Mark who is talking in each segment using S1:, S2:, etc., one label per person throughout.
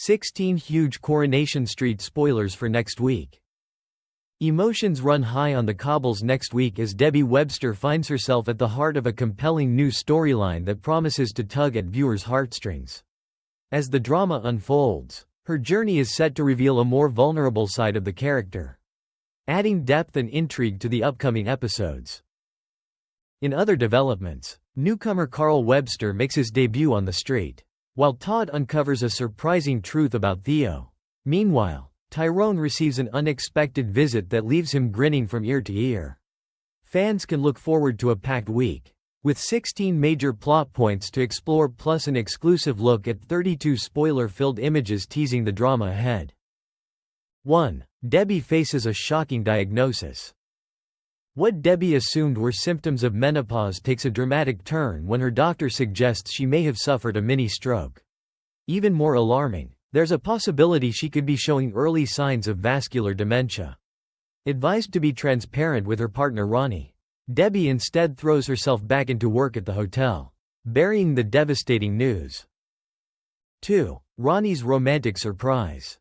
S1: 16 huge Coronation Street spoilers for next week. Emotions run high on the cobbles next week as Debbie Webster finds herself at the heart of a compelling new storyline that promises to tug at viewers' heartstrings. As the drama unfolds, her journey is set to reveal a more vulnerable side of the character, adding depth and intrigue to the upcoming episodes. In other developments, newcomer Carl Webster makes his debut on the street, while Todd uncovers a surprising truth about Theo. Meanwhile, Tyrone receives an unexpected visit that leaves him grinning from ear to ear. Fans can look forward to a packed week, with 16 major plot points to explore plus an exclusive look at 32 spoiler-filled images teasing the drama ahead. 1. Debbie faces a shocking diagnosis. What Debbie assumed were symptoms of menopause takes a dramatic turn when her doctor suggests she may have suffered a mini-stroke. Even more alarming, there's a possibility she could be showing early signs of vascular dementia. Advised to be transparent with her partner Ronnie, Debbie instead throws herself back into work at the hotel, burying the devastating news. 2. Ronnie's romantic surprise.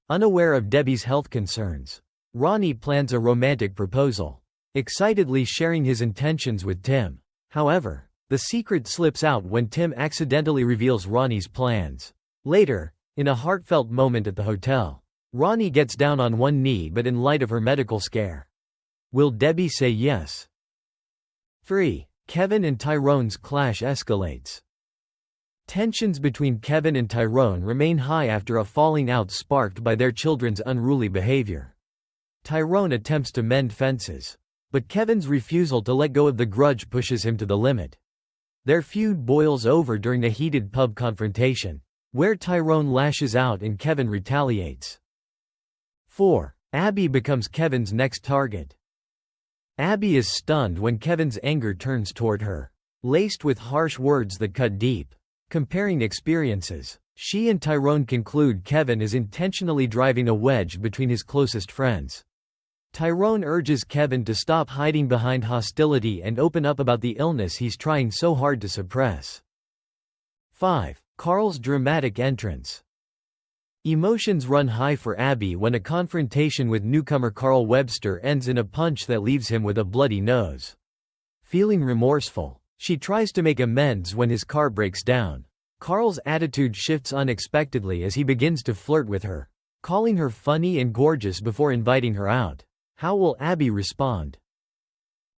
S1: Unaware of Debbie's health concerns, Ronnie plans a romantic proposal, excitedly sharing his intentions with Tim. However, the secret slips out when Tim accidentally reveals Ronnie's plans. Later, in a heartfelt moment at the hotel, Ronnie gets down on one knee but in light of her medical scare. Will Debbie say yes? 3. Kevin and Tyrone's clash escalates. Tensions between Kevin and Tyrone remain high after a falling out sparked by their children's unruly behavior. Tyrone attempts to mend fences, but Kevin's refusal to let go of the grudge pushes him to the limit. Their feud boils over during a heated pub confrontation, where Tyrone lashes out and Kevin retaliates. 4. Abby becomes Kevin's next target. Abby is stunned when Kevin's anger turns toward her, laced with harsh words that cut deep. Comparing experiences, she and Tyrone conclude Kevin is intentionally driving a wedge between his closest friends. Tyrone urges Kevin to stop hiding behind hostility and open up about the illness he's trying so hard to suppress. 5. Carl's dramatic entrance. Emotions run high for Abby when a confrontation with newcomer Carl Webster ends in a punch that leaves him with a bloody nose. Feeling remorseful, she tries to make amends when his car breaks down. Carl's attitude shifts unexpectedly as he begins to flirt with her, calling her funny and gorgeous before inviting her out. How will Abby respond?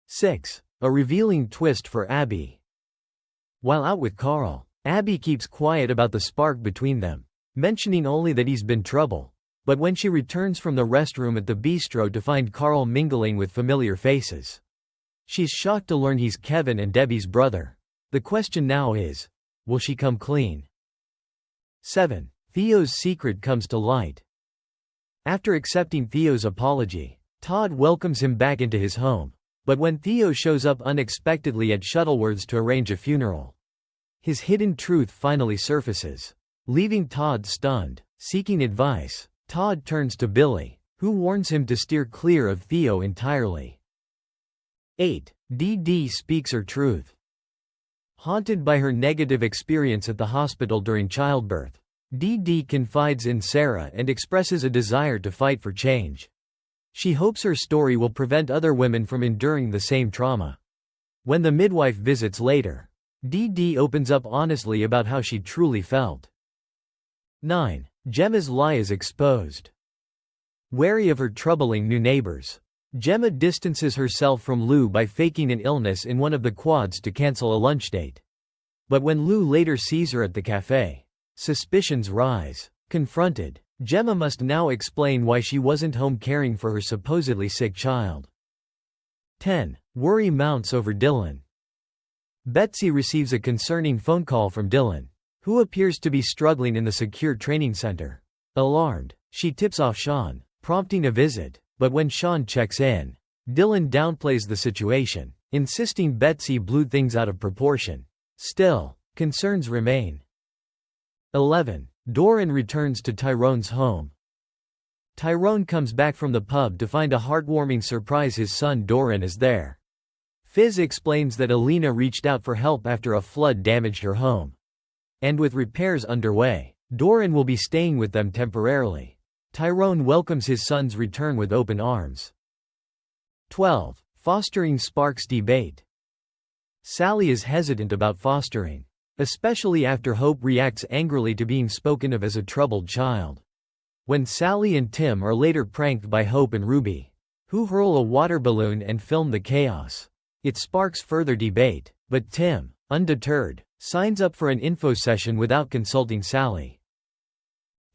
S1: 6. A revealing twist for Abby. While out with Carl, Abby keeps quiet about the spark between them, mentioning only that he's been trouble. But when she returns from the restroom at the bistro to find Carl mingling with familiar faces, she's shocked to learn he's Kevin and Debbie's brother. The question now is, will she come clean? 7. Theo's secret comes to light. After accepting Theo's apology, Todd welcomes him back into his home. But when Theo shows up unexpectedly at Shuttleworth's to arrange a funeral, his hidden truth finally surfaces, leaving Todd stunned. Seeking advice, Todd turns to Billy, who warns him to steer clear of Theo entirely. 8. Dee speaks her truth. Haunted by her negative experience at the hospital during childbirth, Dee confides in Sarah and expresses a desire to fight for change. She hopes her story will prevent other women from enduring the same trauma. When the midwife visits later, Dee opens up honestly about how she truly felt. 9. Gemma's lie is exposed. Wary of her troubling new neighbors, Gemma distances herself from Lou by faking an illness in one of the quads to cancel a lunch date. But when Lou later sees her at the cafe, suspicions rise. Confronted, Gemma must now explain why she wasn't home caring for her supposedly sick child. 10. Worry mounts over Dylan. Betsy receives a concerning phone call from Dylan, who appears to be struggling in the secure training center. Alarmed, she tips off Sean, prompting a visit, but when Sean checks in, Dylan downplays the situation, insisting Betsy blew things out of proportion. Still, concerns remain. 11. Doran returns to Tyrone's home. Tyrone comes back from the pub to find a heartwarming surprise: his son Doran is there. Fizz explains that Alina reached out for help after a flood damaged her home. And with repairs underway, Doran will be staying with them temporarily. Tyrone welcomes his son's return with open arms. 12. Fostering sparks debate. Sally is hesitant about fostering, especially after Hope reacts angrily to being spoken of as a troubled child. When Sally and Tim are later pranked by Hope and Ruby, who hurl a water balloon and film the chaos, it sparks further debate, but Tim, undeterred, signs up for an info session without consulting Sally.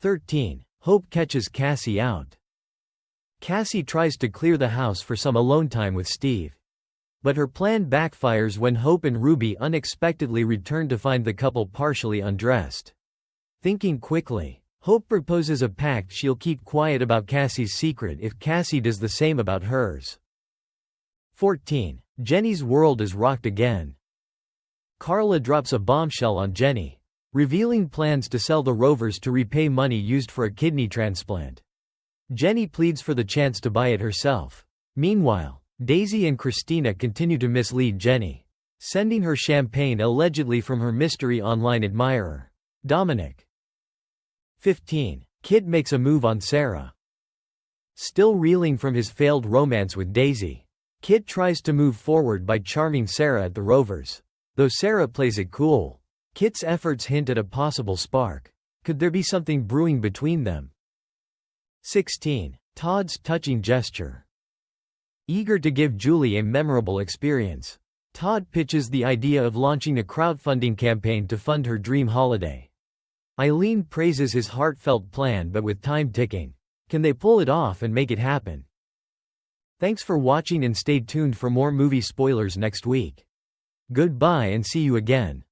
S1: 13. Hope catches Cassie out. Cassie tries to clear the house for some alone time with Steve. But her plan backfires when Hope and Ruby unexpectedly return to find the couple partially undressed. Thinking quickly, Hope proposes a pact she'll keep quiet about Cassie's secret if Cassie does the same about hers. 14. Jenny's world is rocked again. Carla drops a bombshell on Jenny, revealing plans to sell the Rovers to repay money used for a kidney transplant. Jenny pleads for the chance to buy it herself. Meanwhile, Daisy and Christina continue to mislead Jenny, sending her champagne allegedly from her mystery online admirer, Dominic. 15. Kit makes a move on Sarah. Still reeling from his failed romance with Daisy, Kit tries to move forward by charming Sarah at the Rovers. Though Sarah plays it cool, Kit's efforts hint at a possible spark. Could there be something brewing between them? 16. Todd's touching gesture. Eager to give Julie a memorable experience, Todd pitches the idea of launching a crowdfunding campaign to fund her dream holiday. Eileen praises his heartfelt plan, but with time ticking, can they pull it off and make it happen? Thanks for watching and stay tuned for more movie spoilers next week. Goodbye and see you again.